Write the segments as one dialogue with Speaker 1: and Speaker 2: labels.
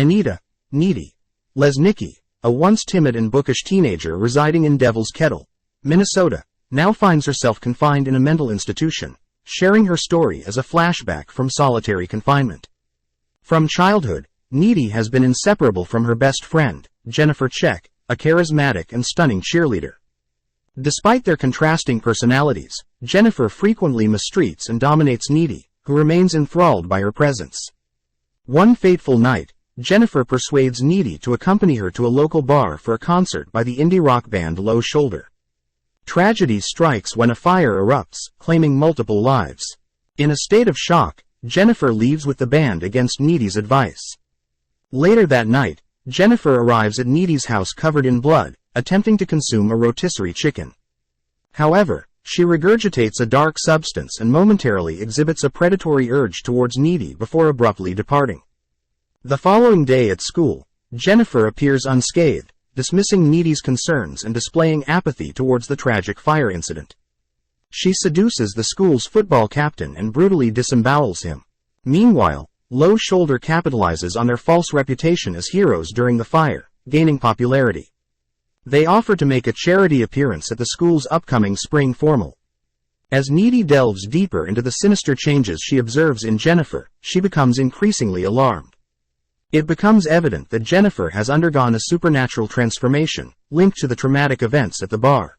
Speaker 1: Anita, needy. Lesnicki, a once timid and bookish teenager residing in Devil's Kettle, Minnesota, now finds herself confined in a mental institution, sharing her story as a flashback from solitary confinement. From childhood, Needy has been inseparable from her best friend, Jennifer Check, a charismatic and stunning cheerleader. Despite their contrasting personalities, Jennifer frequently mistreats and dominates Needy, who remains enthralled by her presence. One fateful night, Jennifer persuades Needy to accompany her to a local bar for a concert by the indie rock band Low Shoulder. Tragedy strikes when a fire erupts, claiming multiple lives. In a state of shock, Jennifer leaves with the band against Needy's advice. Later that night, Jennifer arrives at Needy's house covered in blood, attempting to consume a rotisserie chicken. However, she regurgitates a dark substance and momentarily exhibits a predatory urge towards Needy before abruptly departing. The following day at school, Jennifer appears unscathed, dismissing Needy's concerns and displaying apathy towards the tragic fire incident. She seduces the school's football captain and brutally disembowels him. Meanwhile, Low Shoulder capitalizes on their false reputation as heroes during the fire, gaining popularity. They offer to make a charity appearance at the school's upcoming spring formal. As Needy delves deeper into the sinister changes she observes in Jennifer, she becomes increasingly alarmed. It becomes evident that Jennifer has undergone a supernatural transformation, linked to the traumatic events at the bar.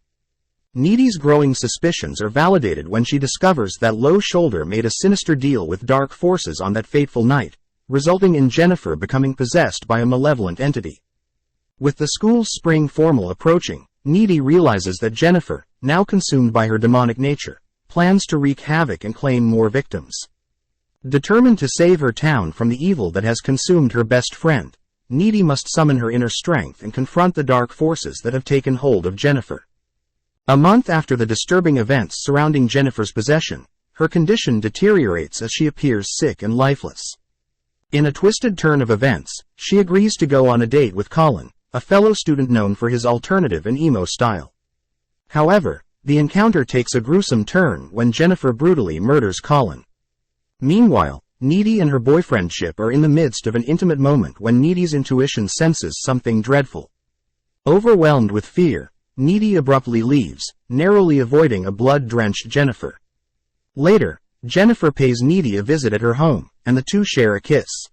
Speaker 1: Needy's growing suspicions are validated when she discovers that Low Shoulder made a sinister deal with dark forces on that fateful night, resulting in Jennifer becoming possessed by a malevolent entity. With the school's spring formal approaching, Needy realizes that Jennifer, now consumed by her demonic nature, plans to wreak havoc and claim more victims. Determined to save her town from the evil that has consumed her best friend, Needy must summon her inner strength and confront the dark forces that have taken hold of Jennifer. A month after the disturbing events surrounding Jennifer's possession, her condition deteriorates as she appears sick and lifeless. In a twisted turn of events, she agrees to go on a date with Colin, a fellow student known for his alternative and emo style. However, the encounter takes a gruesome turn when Jennifer brutally murders Colin. Meanwhile, Needy and her boyfriend Chip are in the midst of an intimate moment when Needy's intuition senses something dreadful. Overwhelmed with fear, Needy abruptly leaves, narrowly avoiding a blood-drenched Jennifer. Later, Jennifer pays Needy a visit at her home, and the two share a kiss.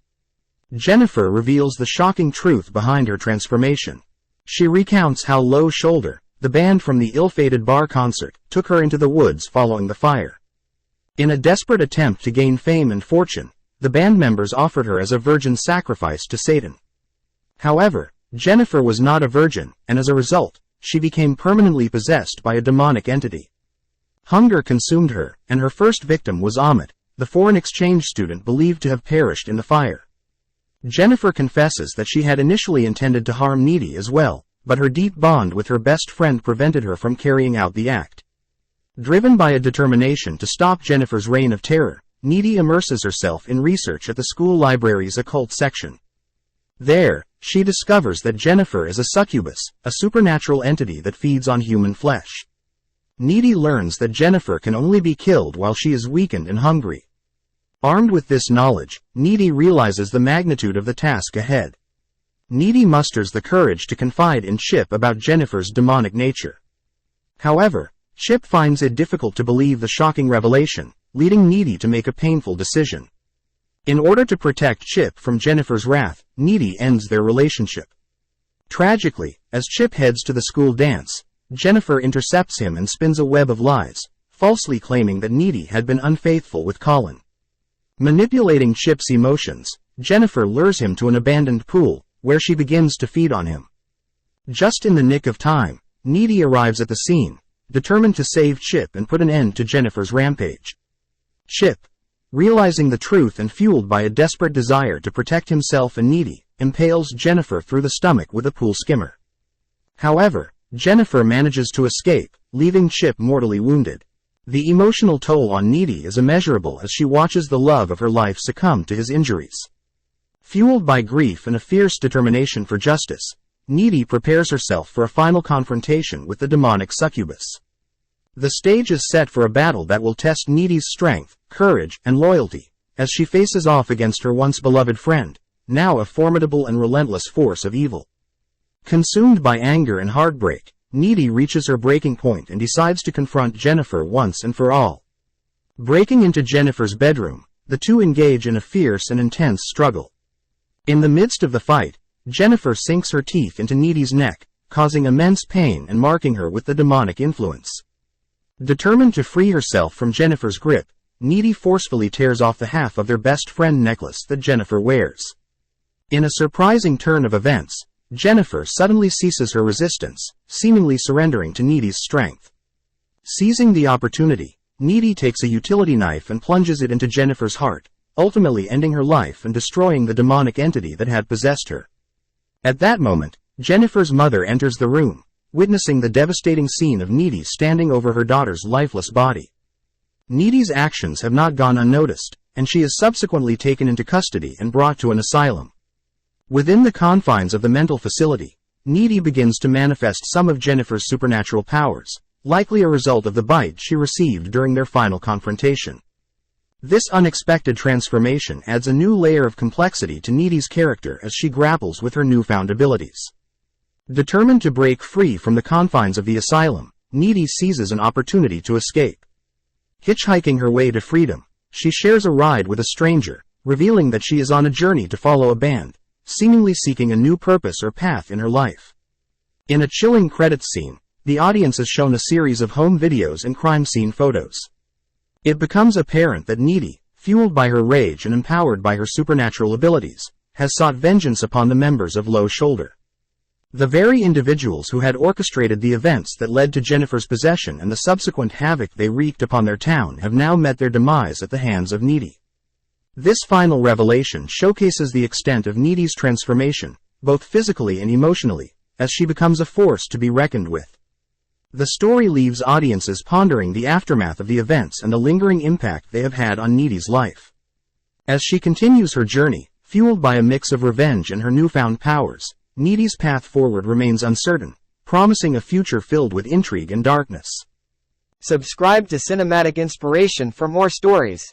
Speaker 1: Jennifer reveals the shocking truth behind her transformation. She recounts how Low Shoulder, the band from the ill-fated bar concert, took her into the woods following the fire. In a desperate attempt to gain fame and fortune, the band members offered her as a virgin sacrifice to Satan. However, Jennifer was not a virgin, and as a result, she became permanently possessed by a demonic entity. Hunger consumed her, and her first victim was Ahmed, the foreign exchange student believed to have perished in the fire. Jennifer confesses that she had initially intended to harm Needy as well, but her deep bond with her best friend prevented her from carrying out the act. Driven by a determination to stop Jennifer's reign of terror, Needy immerses herself in research at the school library's occult section. There, she discovers that Jennifer is a succubus, a supernatural entity that feeds on human flesh. Needy learns that Jennifer can only be killed while she is weakened and hungry. Armed with this knowledge, Needy realizes the magnitude of the task ahead. Needy musters the courage to confide in Chip about Jennifer's demonic nature. However, Chip finds it difficult to believe the shocking revelation, leading Needy to make a painful decision. In order to protect Chip from Jennifer's wrath, Needy ends their relationship. Tragically, as Chip heads to the school dance, Jennifer intercepts him and spins a web of lies, falsely claiming that Needy had been unfaithful with Colin. Manipulating Chip's emotions, Jennifer lures him to an abandoned pool, where she begins to feed on him. Just in the nick of time, Needy arrives at the scene, determined to save Chip and put an end to Jennifer's rampage. Chip, realizing the truth and fueled by a desperate desire to protect himself and Needy, impales Jennifer through the stomach with a pool skimmer. However, Jennifer manages to escape, leaving Chip mortally wounded. The emotional toll on Needy is immeasurable as she watches the love of her life succumb to his injuries. Fueled by grief and a fierce determination for justice, Needy prepares herself for a final confrontation with the demonic succubus. The stage is set for a battle that will test Needy's strength, courage, and loyalty, as she faces off against her once beloved friend, now a formidable and relentless force of evil. Consumed by anger and heartbreak, Needy reaches her breaking point and decides to confront Jennifer once and for all. Breaking into Jennifer's bedroom, the two engage in a fierce and intense struggle. In the midst of the fight, Jennifer sinks her teeth into Needy's neck, causing immense pain and marking her with the demonic influence. Determined to free herself from Jennifer's grip, Needy forcefully tears off the half of their best friend necklace that Jennifer wears. In a surprising turn of events, Jennifer suddenly ceases her resistance, seemingly surrendering to Needy's strength. Seizing the opportunity, Needy takes a utility knife and plunges it into Jennifer's heart, ultimately ending her life and destroying the demonic entity that had possessed her. At that moment, Jennifer's mother enters the room, witnessing the devastating scene of Needy standing over her daughter's lifeless body. Needy's actions have not gone unnoticed, and she is subsequently taken into custody and brought to an asylum. Within the confines of the mental facility, Needy begins to manifest some of Jennifer's supernatural powers, likely a result of the bite she received during their final confrontation. This unexpected transformation adds a new layer of complexity to Needy's character as she grapples with her newfound abilities. Determined to break free from the confines of the asylum, Needy seizes an opportunity to escape. Hitchhiking her way to freedom, she shares a ride with a stranger, revealing that she is on a journey to follow a band, seemingly seeking a new purpose or path in her life. In a chilling credits scene, the audience is shown a series of home videos and crime scene photos. It becomes apparent that Needy, fueled by her rage and empowered by her supernatural abilities, has sought vengeance upon the members of Low Shoulder. The very individuals who had orchestrated the events that led to Jennifer's possession and the subsequent havoc they wreaked upon their town have now met their demise at the hands of Needy. This final revelation showcases the extent of Needy's transformation, both physically and emotionally, as she becomes a force to be reckoned with. The story leaves audiences pondering the aftermath of the events and the lingering impact they have had on Needy's life. As she continues her journey, fueled by a mix of revenge and her newfound powers, Needy's path forward remains uncertain, promising a future filled with intrigue and darkness.
Speaker 2: Subscribe to Cinematic Inspiration for more stories.